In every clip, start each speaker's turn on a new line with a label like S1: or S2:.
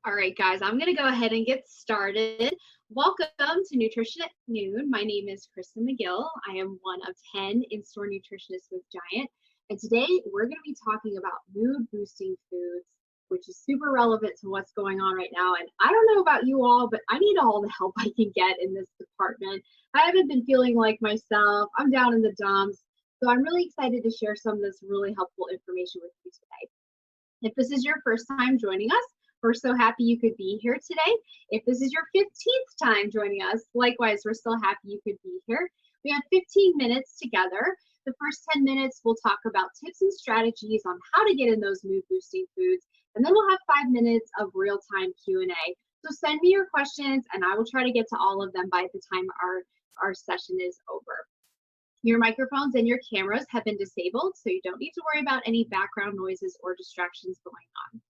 S1: All right, guys, I'm going to go ahead and get started. Welcome to Nutrition at Noon. My name is Kristen McGill. I am one of 10 in-store nutritionists with Giant. And today we're going to be talking about mood boosting foods, which is super relevant to what's going on right now. And I don't know about you all, but I need all the help I can get in this department. I haven't been feeling like myself. I'm down in the dumps. So I'm really excited to share some of this really helpful information with you today. If this is your first time joining us, we're so happy you could be here today. If this is your 15th time joining us, likewise, we're still happy you could be here. We have 15 minutes together. The first 10 minutes, we'll talk about tips and strategies on how to get in those mood boosting foods. And then we'll have 5 minutes of real-time Q&A. So send me your questions and I will try to get to all of them by the time our session is over. Your microphones and your cameras have been disabled, so you don't need to worry about any background noises or distractions going on.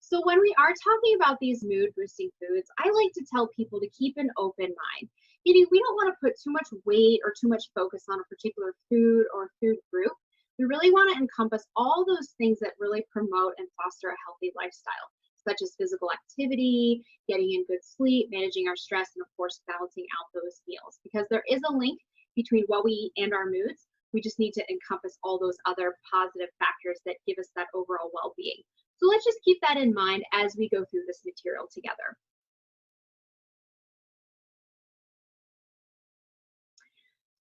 S1: So when we are talking about these mood boosting foods, I like to tell people to keep an open mind. We don't want to put too much weight or too much focus on a particular food or food group. We really want to encompass all those things that really promote and foster a healthy lifestyle, such as physical activity, getting in good sleep, managing our stress, and of course, balancing out those meals. Because there is a link between what we eat and our moods. We just need to encompass all those other positive factors that give us that overall well-being. So let's just keep that in mind as we go through this material together.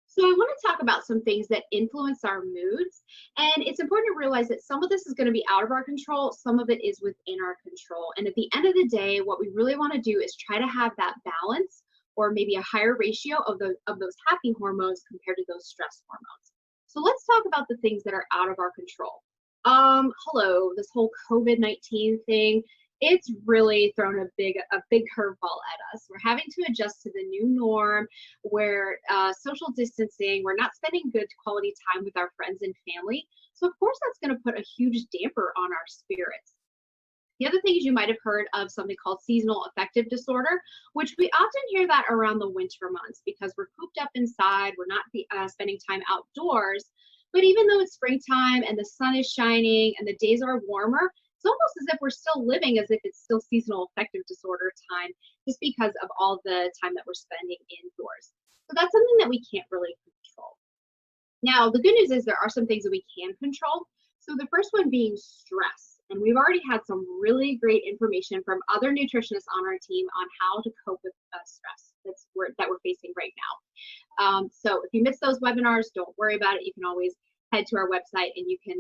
S1: So I want to talk about some things that influence our moods. And it's important to realize that some of this is going to be out of our control. Some of it is within our control. And at the end of the day, what we really want to do is try to have that balance or maybe a higher ratio of those happy hormones compared to those stress hormones. So let's talk about the things that are out of our control. Hello, this whole COVID-19 thing, it's really thrown a big curveball at us. We're having to adjust to the new norm where social distancing, we're not spending good quality time with our friends and family. So of course that's going to put a huge damper on our spirits. The other thing is you might have heard of something called seasonal affective disorder, which we often hear that around the winter months because we're cooped up inside, we're not spending time outdoors. But even though it's springtime and the sun is shining and the days are warmer, it's almost as if we're still living as if it's still seasonal affective disorder time just because of all the time that we're spending indoors. So that's something that we can't really control. Now, the good news is there are some things that we can control. So the first one being stress. And we've already had some really great information from other nutritionists on our team on how to cope with stress that we're facing right now. So if you missed those webinars, don't worry about it. You can always head to our website and you can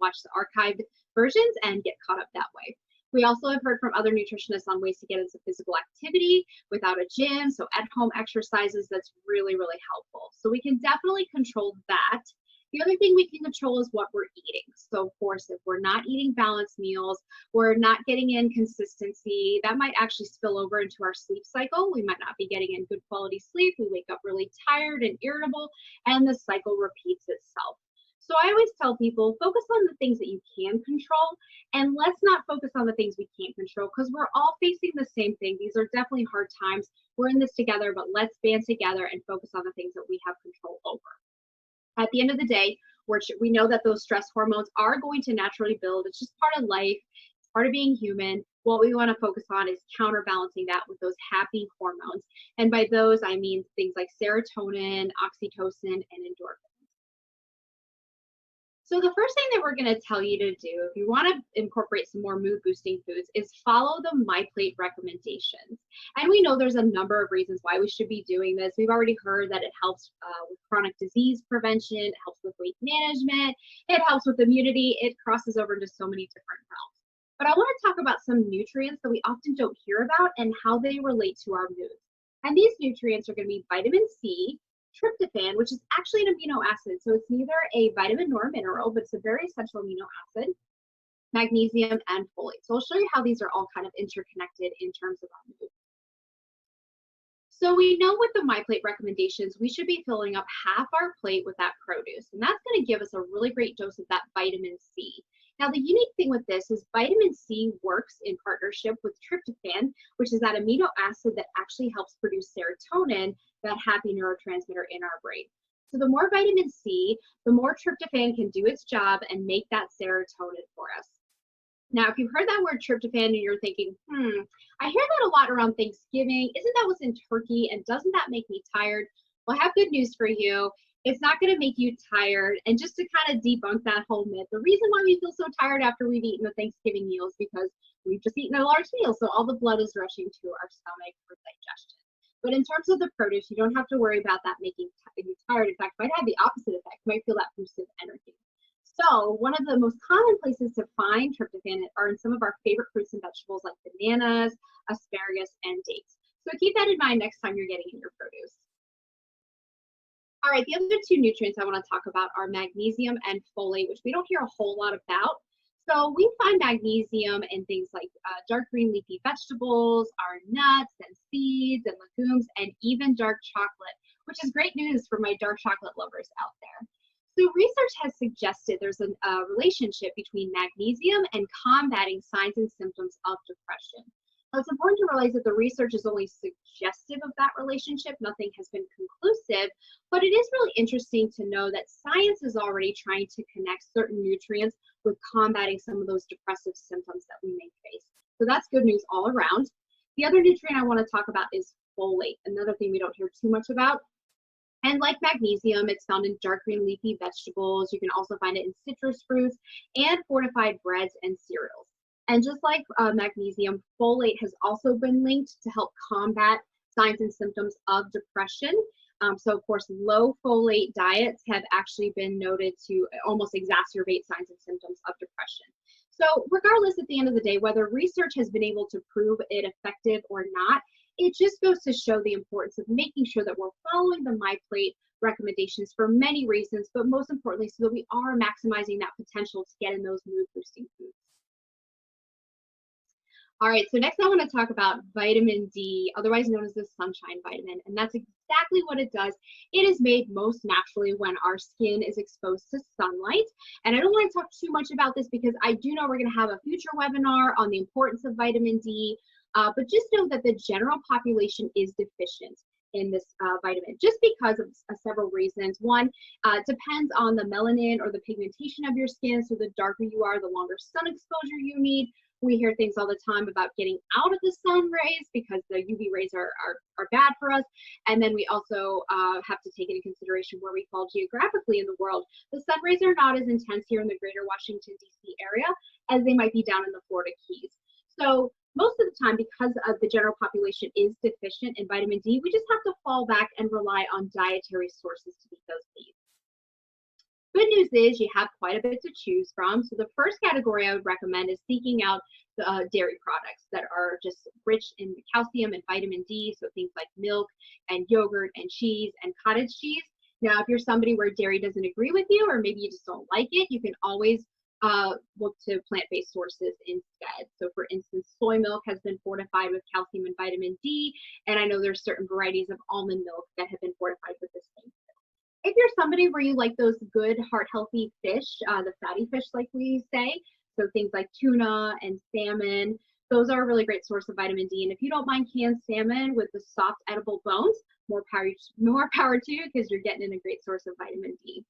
S1: watch the archived versions and get caught up that way. We also have heard from other nutritionists on ways to get into physical activity without a gym, so at-home exercises. That's really, really helpful. So we can definitely control that. The other thing we can control is what we're eating. So of course, if we're not eating balanced meals, we're not getting in consistency, that might actually spill over into our sleep cycle. We might not be getting in good quality sleep. We wake up really tired and irritable, and the cycle repeats itself. So I always tell people, focus on the things that you can control, and let's not focus on the things we can't control because we're all facing the same thing. These are definitely hard times. We're in this together, but let's band together and focus on the things that we have control over. At the end of the day, we know that those stress hormones are going to naturally build. It's just part of life. It's part of being human. What we want to focus on is counterbalancing that with those happy hormones. And by those, I mean things like serotonin, oxytocin, and endorphins. So the first thing that we're going to tell you to do if you want to incorporate some more mood boosting foods is follow the MyPlate recommendations. And we know there's a number of reasons why we should be doing this. We've already heard that it helps with chronic disease prevention, it helps with weight management, it helps with immunity, it crosses over into so many different realms. But I want to talk about some nutrients that we often don't hear about and how they relate to our moods. And these nutrients are going to be vitamin C, tryptophan, which is actually an amino acid. So it's neither a vitamin nor a mineral, but it's a very essential amino acid, magnesium, and folate. So I'll show you how these are all kind of interconnected in terms of our mood. So we know with the MyPlate recommendations, we should be filling up half our plate with that produce. And that's going to give us a really great dose of that vitamin C. Now, the unique thing with this is vitamin C works in partnership with tryptophan, which is that amino acid that actually helps produce serotonin, that happy neurotransmitter in our brain. So the more vitamin C, the more tryptophan can do its job and make that serotonin for us. Now, if you've heard that word tryptophan and you're thinking, I hear that a lot around Thanksgiving. Isn't that what's in turkey? And doesn't that make me tired? Well, I have good news for you. It's not going to make you tired. And just to kind of debunk that whole myth, the reason why we feel so tired after we've eaten the Thanksgiving meal is because we've just eaten a large meal. So all the blood is rushing to our stomach for digestion. But in terms of the produce, you don't have to worry about that making you tired. In fact, it might have the opposite effect. You might feel that boost of energy. So one of the most common places to find tryptophan are in some of our favorite fruits and vegetables like bananas, asparagus, and dates. So keep that in mind next time you're getting in your produce. All right, the other two nutrients I want to talk about are magnesium and folate, which we don't hear a whole lot about. So we find magnesium in things like dark green leafy vegetables, our nuts and seeds and legumes, and even dark chocolate, which is great news for my dark chocolate lovers out there. So research has suggested there's a relationship between magnesium and combating signs and symptoms of depression. Now, it's important to realize that the research is only suggestive of that relationship. Nothing has been conclusive, but it is really interesting to know that science is already trying to connect certain nutrients with combating some of those depressive symptoms that we may face. So that's good news all around. The other nutrient I want to talk about is folate, another thing we don't hear too much about. And like magnesium, it's found in dark green leafy vegetables. You can also find it in citrus fruits and fortified breads and cereals. And just like magnesium, folate has also been linked to help combat signs and symptoms of depression. So of course, low folate diets have actually been noted to almost exacerbate signs and symptoms of depression. So regardless, at the end of the day, whether research has been able to prove it effective or not, it just goes to show the importance of making sure that we're following the MyPlate recommendations for many reasons, but most importantly, so that we are maximizing that potential to get in those mood boosting foods. All right, so next I want to talk about vitamin D, otherwise known as the sunshine vitamin, and that's exactly what it does. It is made most naturally when our skin is exposed to sunlight. And I don't want to talk too much about this because I do know we're going to have a future webinar on the importance of vitamin D, but just know that the general population is deficient in this vitamin just because of several reasons. One, depends on the melanin or the pigmentation of your skin. So the darker you are, the longer sun exposure you need. We hear things all the time about getting out of the sun rays because the UV rays are bad for us. And then we also have to take into consideration where we fall geographically in the world. The sun rays are not as intense here in the greater Washington, D.C. area as they might be down in the Florida Keys. So most of the time, because of the general population is deficient in vitamin D, we just have to fall back and rely on dietary sources to meet those needs. Good news is you have quite a bit to choose from. So the first category I would recommend is seeking out the dairy products that are just rich in calcium and vitamin D. So things like milk and yogurt and cheese and cottage cheese. Now, if you're somebody where dairy doesn't agree with you, or maybe you just don't like it, you can always look to plant-based sources instead. So for instance, soy milk has been fortified with calcium and vitamin D. And I know there's certain varieties of almond milk that have been fortified with the same. If you're somebody where you like those good heart-healthy fish, the fatty fish like we say, so things like tuna and salmon, those are a really great source of vitamin D. And if you don't mind canned salmon with the soft edible bones, more power to you because you're getting in a great source of vitamin D.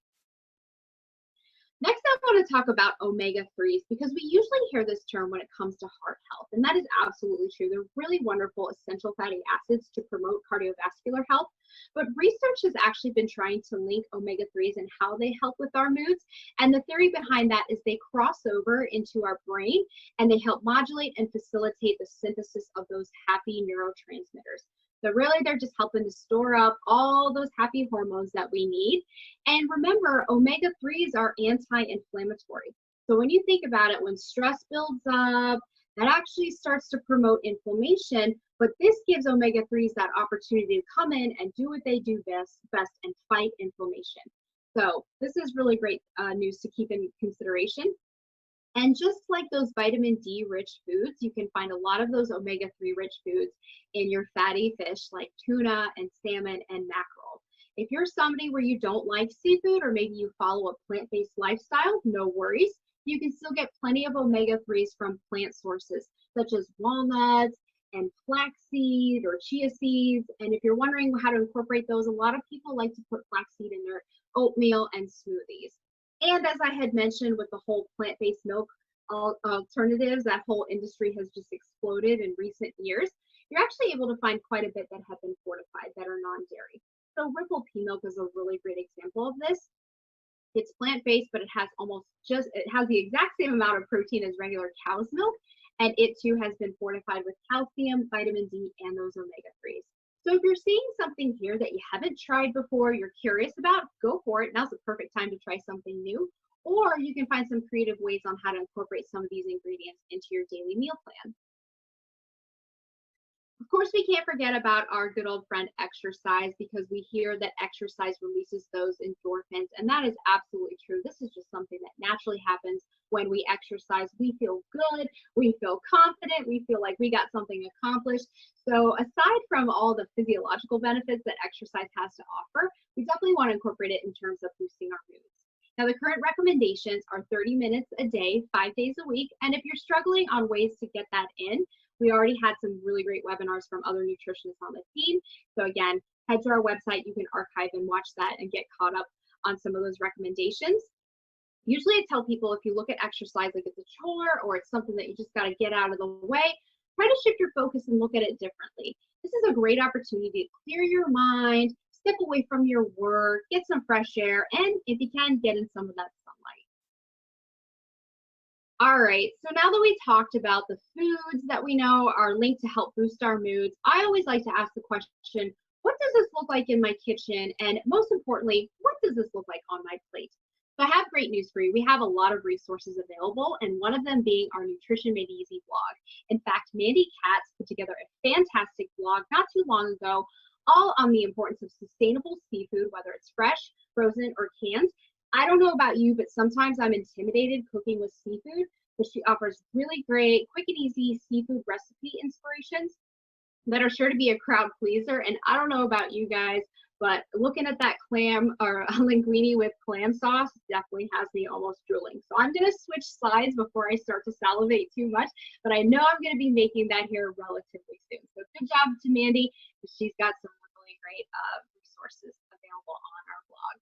S1: Next, I want to talk about omega-3s because we usually hear this term when it comes to heart health, and that is absolutely true. They're really wonderful essential fatty acids to promote cardiovascular health, but research has actually been trying to link omega-3s and how they help with our moods, and the theory behind that is they cross over into our brain, and they help modulate and facilitate the synthesis of those happy neurotransmitters. So really, they're just helping to store up all those happy hormones that we need. And remember, omega-3s are anti-inflammatory. So when you think about it, when stress builds up, that actually starts to promote inflammation, but this gives omega-3s that opportunity to come in and do what they do best and fight inflammation. So this is really great news to keep in consideration. And just like those vitamin D rich foods, you can find a lot of those omega-3 rich foods in your fatty fish like tuna and salmon and mackerel. If you're somebody where you don't like seafood, or maybe you follow a plant-based lifestyle, no worries. You can still get plenty of omega-3s from plant sources such as walnuts and flaxseed or chia seeds. And if you're wondering how to incorporate those, a lot of people like to put flaxseed in their oatmeal and smoothies. And as I had mentioned with the whole plant-based milk alternatives, that whole industry has just exploded in recent years, you're actually able to find quite a bit that have been fortified that are non-dairy. So Ripple pea milk is a really great example of this. It's plant-based, but it has the exact same amount of protein as regular cow's milk, and it too has been fortified with calcium, vitamin D, and those omega-3s. So if you're seeing something here that you haven't tried before, you're curious about, go for it. Now's the perfect time to try something new. Or you can find some creative ways on how to incorporate some of these ingredients into your daily meal plan. Of course, we can't forget about our good old friend exercise, because we hear that exercise releases those endorphins, and that is absolutely true. This is just something that naturally happens when we exercise. We feel good, we feel confident, we feel like we got something accomplished. So aside from all the physiological benefits that exercise has to offer, we definitely want to incorporate it in terms of boosting our moods. Now, the current recommendations are 30 minutes a day, 5 days a week. And if you're struggling on ways to get that in, we already had some really great webinars from other nutritionists on the team. So again, head to our website. You can archive and watch that and get caught up on some of those recommendations. Usually I tell people, if you look at exercise like it's a chore or it's something that you just got to get out of the way, try to shift your focus and look at it differently. This is a great opportunity to clear your mind, step away from your work, get some fresh air, and if you can, get in some of that sunlight. All right, so now that we talked about the foods that we know are linked to help boost our moods, I always like to ask the question, what does this look like in my kitchen? And most importantly, what does this look like on my plate? So I have great news for you. We have a lot of resources available, and one of them being our Nutrition Made Easy blog. In fact, Mandy Katz put together a fantastic blog not too long ago, all on the importance of sustainable seafood, whether it's fresh, frozen, or canned. I don't know about you, but sometimes I'm intimidated cooking with seafood, but she offers really great, quick and easy seafood recipe inspirations that are sure to be a crowd pleaser. And I don't know about you guys, but looking at that clam or a linguine with clam sauce definitely has me almost drooling. So I'm going to switch slides before I start to salivate too much, but I know I'm going to be making that here relatively soon. So good job to Mandy. She's got some really great resources available on our blog.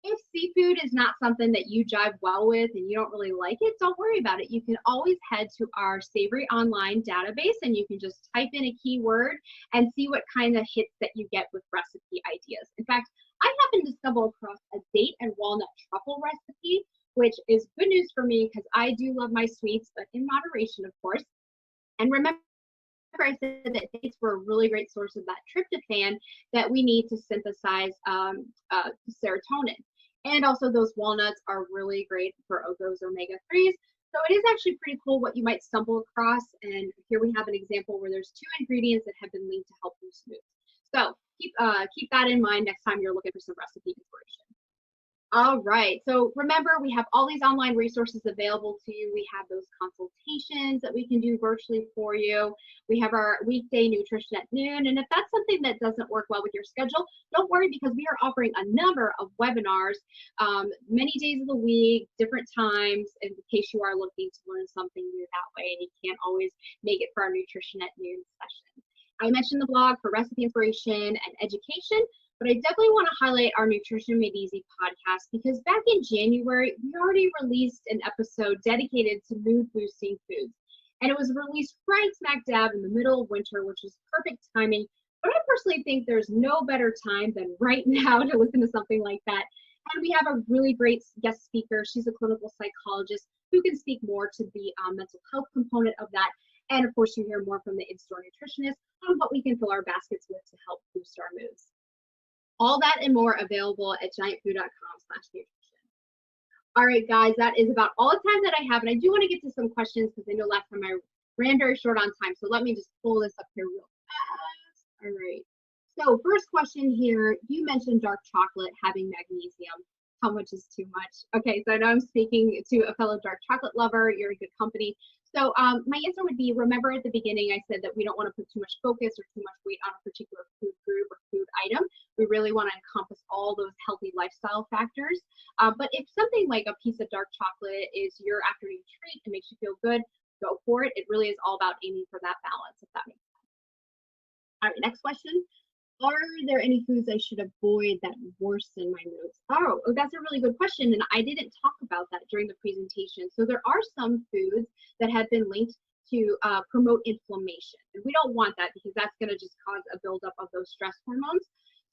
S1: If seafood is not something that you jive well with and you don't really like it, don't worry about it. You can always head to our Savory online database and you can just type in a keyword and see what kind of hits that you get with recipe ideas. In fact, I happened to stumble across a date and walnut truffle recipe, which is good news for me because I do love my sweets, but in moderation, of course. And remember, I said that dates were a really great source of that tryptophan that we need to synthesize serotonin. And also those walnuts are really great for those omega-3s. So it is actually pretty cool what you might stumble across. And here we have an example where there's 2 ingredients that have been linked to help boost moods. So keep that in mind next time you're looking for some recipe inspiration. All right, so remember, we have all these online resources available to you. We have those consultations that we can do virtually for you. We have our weekday nutrition at noon, and if that's something that doesn't work well with your schedule, don't worry, because we are offering a number of webinars many days of the week, different times, in case you are looking to learn something new that way and you can't always make it for our nutrition at noon session. I mentioned the blog for recipe inspiration and education, but I definitely want to highlight our Nutrition Made Easy podcast, because back in January, we already released an episode dedicated to mood boosting foods. And it was released right smack dab in the middle of winter, which was perfect timing. But I personally think there's no better time than right now to listen to something like that. And we have a really great guest speaker. She's a clinical psychologist who can speak more to the mental health component of that. And of course, you hear more from the in-store nutritionist on what we can fill our baskets with to help boost our moods. All that and more available at giantfood.com/nutrition. All right, guys, that is about all the time that I have. And I do want to get to some questions because I know last time I ran very short on time. So let me just pull this up here real fast. All right. So first question here, you mentioned dark chocolate having magnesium. How much is too much? Okay, so I know I'm speaking to a fellow dark chocolate lover. You're in good company. So my answer would be, remember at the beginning I said that we don't want to put too much focus or too much weight on a particular food group or food item. We really want to encompass all those healthy lifestyle factors. But if something like a piece of dark chocolate is your afternoon treat and makes you feel good, go for it. It really is all about aiming for that balance, if that makes sense. All right, next question. Are there any foods I should avoid that worsen my moods? Oh, that's a really good question. And I didn't talk about that during the presentation. So there are some foods that have been linked to promote inflammation. And we don't want that because that's going to just cause a buildup of those stress hormones.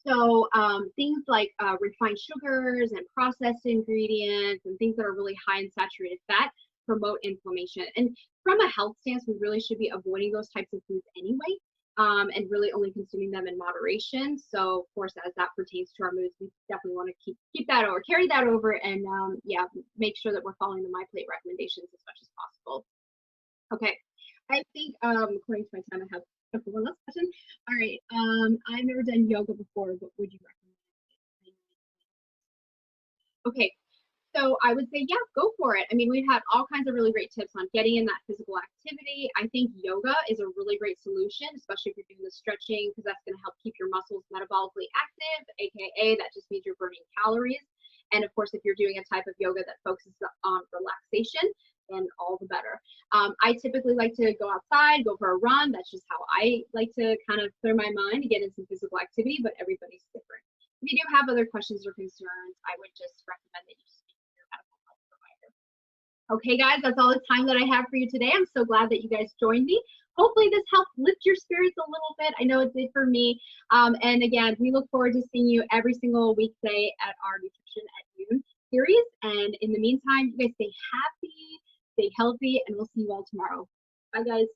S1: So things like refined sugars and processed ingredients and things that are really high in saturated fat promote inflammation. And from a health stance, we really should be avoiding those types of foods anyway, and really only consuming them in moderation. So, of course, as that pertains to our moods, we definitely want to keep that over, carry that over, and yeah, make sure that we're following the MyPlate recommendations as much as possible. Okay, I think according to my time, I have one last question. All right, I've never done yoga before. What would you recommend? Okay, so I would say, yeah, go for it. I mean, we've had all kinds of really great tips on getting in that physical activity. I think yoga is a really great solution, especially if you're doing the stretching, because that's going to help keep your muscles metabolically active, aka that just means you're burning calories. And of course, if you're doing a type of yoga that focuses on relaxation, then all the better. I typically like to go outside, go for a run. That's just how I like to kind of clear my mind and get into physical activity, but everybody's different. If you do have other questions or concerns, I would just recommend that you speak to your medical health provider. Okay, guys, that's all the time that I have for you today. I'm so glad that you guys joined me. Hopefully this helped lift your spirits a little bit. I know it did for me. And again, we look forward to seeing you every single weekday at our Nutrition at Noon series. And in the meantime, you guys stay happy, stay healthy, and we'll see you all tomorrow. Bye, guys.